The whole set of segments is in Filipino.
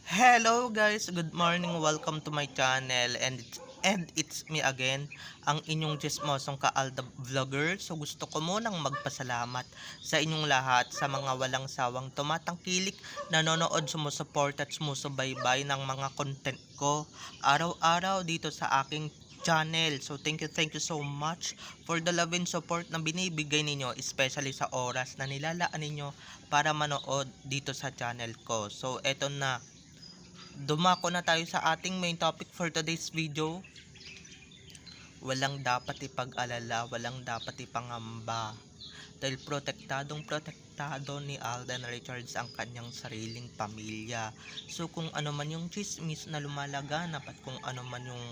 Hello guys, good morning. Welcome to my channel and it's me again, ang inyong chismosong Kaalda Vlogger. So gusto ko munang magpasalamat sa inyong lahat sa mga walang sawang tumatangkilik, nanonood, sumusuport at sumusubaybay ng mga content ko araw-araw dito sa aking channel. So thank you so much for the love and support na binibigay ninyo, especially sa oras na nilalaan ninyo para manood dito sa channel ko. So eto na, dumako na tayo sa ating main topic for today's video. Walang dapat ipag-alala, walang dapat ipangamba. Dahil protektado ni Alden Richards ang kanyang sariling pamilya. So kung ano man yung chismis na lumalaganap at kung ano man yung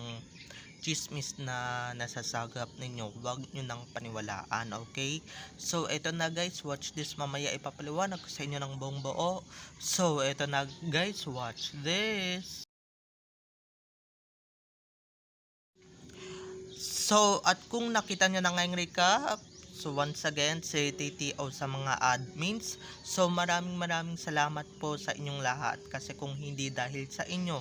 chismis na nasasagap ninyo, wag nyo nang paniwalaan, okay? So eto na guys, watch this, mamaya ipapaliwanag ko sa inyo ng buong buo. So eto na guys, watch this. So, at kung nakita nyo na ngayong recap, so once again, si TTO sa mga admins. So, maraming salamat po sa inyong lahat. Kasi kung hindi dahil sa inyo,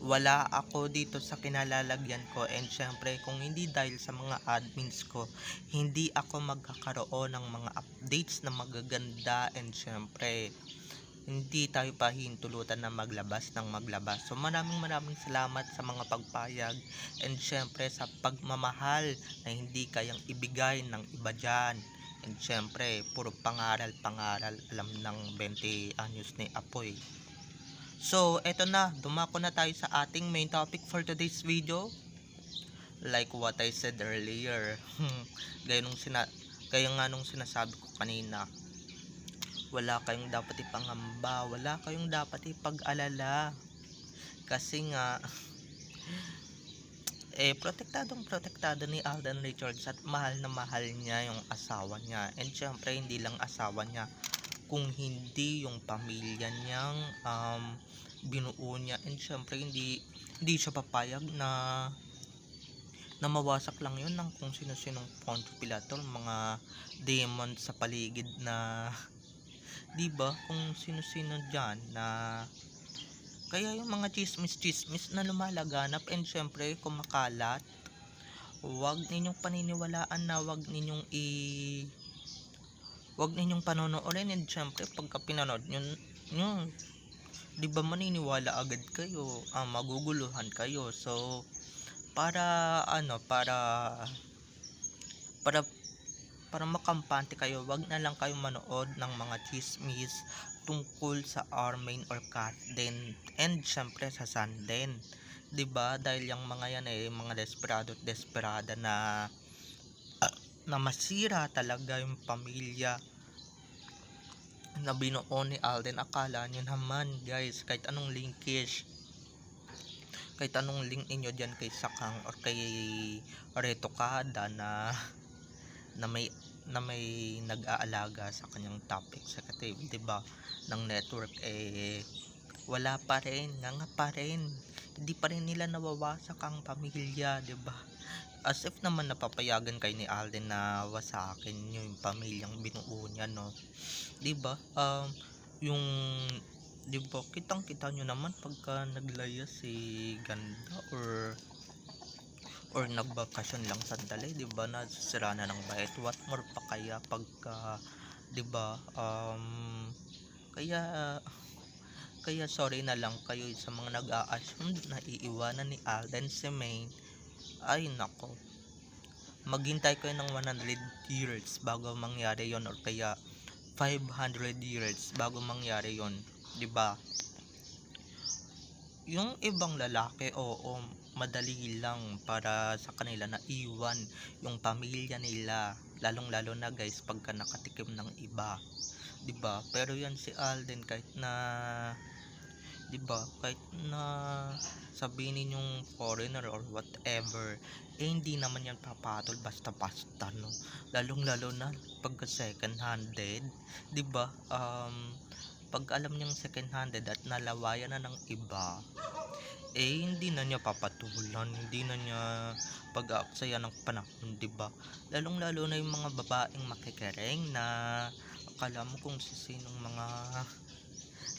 wala ako dito sa kinalalagyan ko. And syempre, kung hindi dahil sa mga admins ko, hindi ako magkakaroon ng mga updates na magaganda. And syempre, hindi tayo pahintulutan na maglabas ng maglabas. So maraming salamat sa mga pagpayag and syempre sa pagmamahal na hindi kayang ibigay ng iba dyan. And syempre, puro pangaral alam ng 20 anyos ni Apoy. So eto na, dumako na tayo sa ating main topic for today's video. Like what I said earlier, gaya nga nung sinasabi ko kanina, wala kayong dapat ipangamba, wala kayong dapat ipag-alala. Kasi nga, protektado ni Alden Richards at mahal na mahal niya yung asawa niya. And syempre, hindi lang asawa niya, kung hindi yung pamilya niyang binuo niya. And syempre, hindi siya papayag na mawasak lang yun ng kung sino-sinong Poncio Pilato, mga demon sa paligid na 'di ba, kung sino-sino diyan na kaya yung mga chismis na lumalaganap and syempre kumakalat, wag ninyong paniniwalaan, na wag ninyong panonoorin. And syempre pagka pinanood nyo, 'di ba, maniniwala agad kayo, maguguluhan kayo. So para para makampante kayo, wag na lang kayong manood ng mga chismis tungkol sa Armaine or Katden and syempre sa Sanden. 'Di ba? Dahil yung mga yan ay mga desperado at desperada na masira talaga yung pamilya na binuo ni Alden. Akala nyo naman guys, kahit anong link inyo dyan kay Sakang or kay Reto Kada na may nag-aalaga sa kanyang top executive, 'di ba, ng network, wala pa rin, nga pa rin, hindi pa rin nila nawawasak ang pamilya, 'di ba? As if naman napapayagan kay ni Alden na wasakin yung pamilyang binuo niya, no? 'Di ba? Yung 'Di ba, kitang-kita nyo naman pagka naglaya si Ganda or nagbakasyon lang sandali, 'di ba, nasisira na ng bait. What more pa kaya pagka, 'di ba, kaya kaya sorry na lang kayo sa mga nag-a-assume na iiwanan ni Alden si Maine. Ay nako, maghintay kayo ng 100 years bago mangyari yon, or kaya 500 years bago mangyari yon, 'di ba? Yung ibang lalaki, oo, madali lang para sa kanila na iwan yung pamilya nila, lalong-lalo na guys pagka nakatikim ng iba, 'di ba? Pero yan si Alden, kahit na, 'di ba, kahit na sabihin ninyong foreigner or whatever, hindi naman yan papatol basta-basta, no? Lalong-lalo na pagka second handed, 'di ba? Pag alam niyang second handed at nalawayan na ng iba, hindi na niya papatulan, hindi na niya pag-aaksaya ng panahon, 'di ba? Lalong lalo na yung mga babaeng makikiring na akala mo kung sinong mga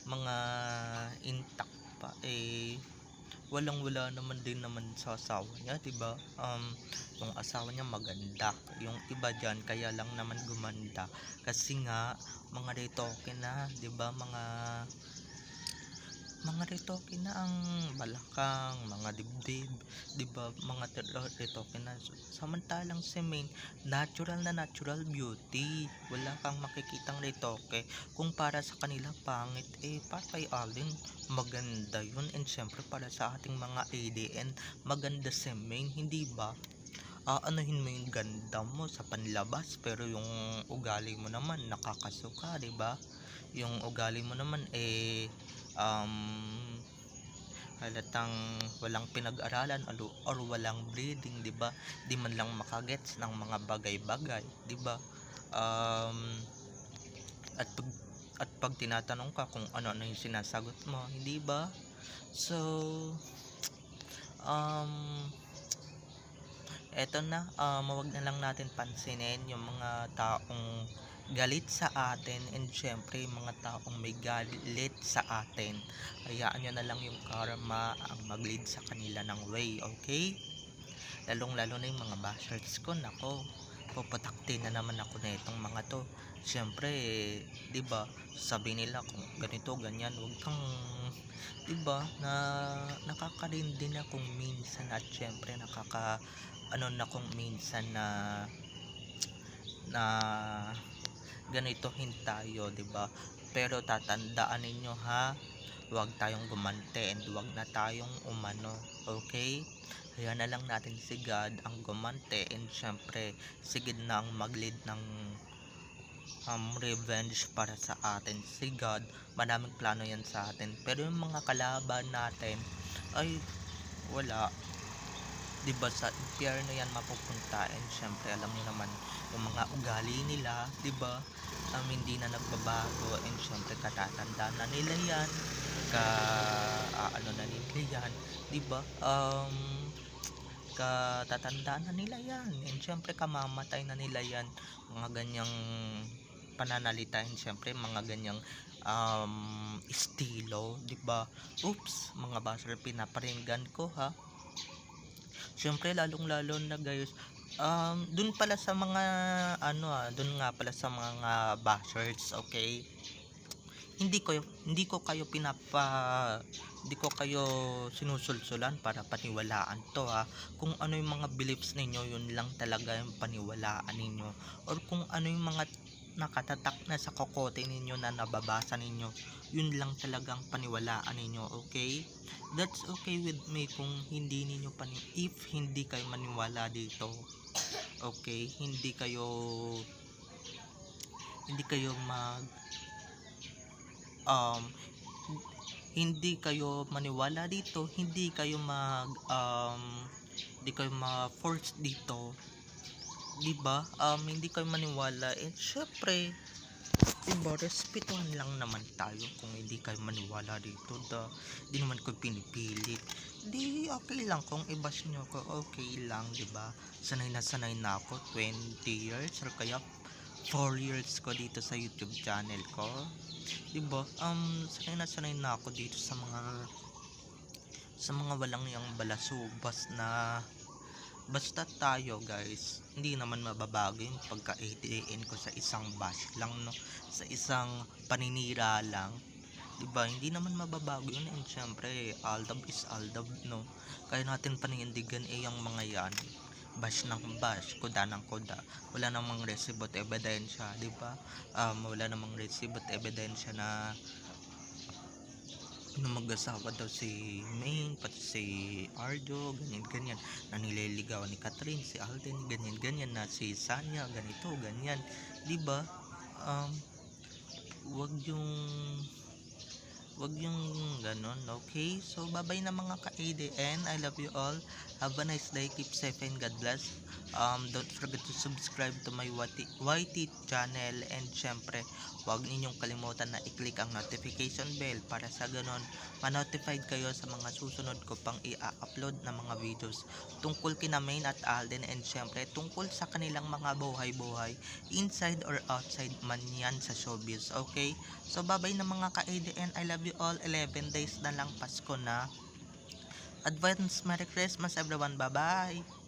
mga intact pa, eh walang-wala naman din naman sa asawa niya, 'di ba? Yung asawa niya maganda, yung iba diyan kaya lang naman gumanda kasi nga mga retoke na, 'di ba? Mga retoke na ang balakang, mga dibdib, 'di ba? Mga retoke na. Samantalang si Main, natural na natural beauty. Wala kang makikitang retoke. Kung para sa kanila pangit, eh para kay Alden maganda yun. And syempre para sa ating mga ADN, maganda si Main, hindi ba? Aanuhin mo yung ganda mo sa panlabas pero yung ugali mo naman nakakasuka, 'di ba? Yung ugali mo naman um halatang walang pinag-aralan or walang breeding, 'di ba? Di man lang makagets ng mga bagay-bagay, 'di ba? Um at pag tinatanong ka kung ano-ano yung sinasagot mo, hindi ba? So, um eto na, wag na lang natin pansinin yung mga taong galit sa atin, and syempre mga taong may galit sa atin. Hayaan nyo na lang yung karma ang mag-lead sa kanila ng way, okay? Lalong lalo na yung mga bashers ko, nako, puputaktin na naman ako na itong mga to. Syempre, di ba, sabi nila kung ganito, ganyan, wag kang, di ba, na nakakarindi na kung minsan, at syempre ano na kung minsan na ganitohin tayo, 'di ba? Pero tatandaan ninyo ha, huwag tayong gumante and huwag na tayong umano, okay? Kaya na lang natin si God ang gumante, and syempre si God na ang mag-lead ng revenge para sa atin. Si God, maraming plano yan sa atin. Pero yung mga kalaban natin ay wala, 'di ba, sa impyerno yan mapupunta. And syempre alam niyo naman yung mga ugali nila, 'di ba, hindi na nagbabago, and syempre katatanda na nila yan, ano na nila yan, 'di ba? Katatanda na nila yan, and syempre kamamatay na nila yan, mga ganyang pananalita, and syempre mga ganyang estilo, 'di ba? Oops, mga basher, pinaparinggan ko ha. Syempre lalong lalo na guys, dun pala sa mga dun nga pala sa mga bashers, okay? Hindi ko kayo sinusulsulan para paniwalaan to ha. Kung ano yung mga beliefs ninyo, yun lang talaga yung paniwalaan ninyo, or kung ano yung mga nakatatak na sa kokote ninyo na nababasa ninyo, yun lang talagang paniwalaan ninyo, okay? That's okay with me kung if hindi kayo maniwala dito, okay? Hindi kayo um hindi kayo maniwala dito, hindi kayo ma-force dito, 'di ba? Hindi kayo maniwala, and syempre, 'di ba, respetuhan lang naman tayo kung hindi kayo maniwala dito. Di naman ko pinipilit. Di okay lang kung i-bash nyo ko, okay lang, 'di ba? Sanay na ako 20 years or kaya 4 years ko dito sa YouTube channel ko. 'Di ba? Sanay na ako dito sa mga walang yang balasubas na basta tayo guys, hindi naman mababago yung pagka-ATN ko sa isang bash lang, no, sa isang paninira lang, 'di ba? Hindi naman mababago yun, and syempre aldab is aldab, no, kaya natin panindigan yung mga yan, bash ng bash, kuda ng kuda, wala namang resibot ebidensya, 'di ba? Wala namang resibot ebidensya na mag-asawa daw si Main, pati si Arjo, ganyan-ganyan, na nililigawan ni Catherine, si Alden, ganyan-ganyan, na si Sanya, ganito, ganyan, 'di ba? Um, wag yung Wag yung ganon, okay? So, bye-bye na mga ka-ADN. I love you all. Have a nice day. Keep safe and God bless. Don't forget to subscribe to my YT channel. And syempre, wag ninyong kalimutan na i-click ang notification bell para sa ganon, ma-notified kayo sa mga susunod ko pang i-upload na mga videos tungkol kina Main at Alden, and syempre tungkol sa kanilang mga buhay-buhay inside or outside man yan sa showbiz, okay? So bye-bye na mga ka-ADN. I love you all. 11 days na lang Pasko na. Advance Merry Christmas everyone. Bye-bye.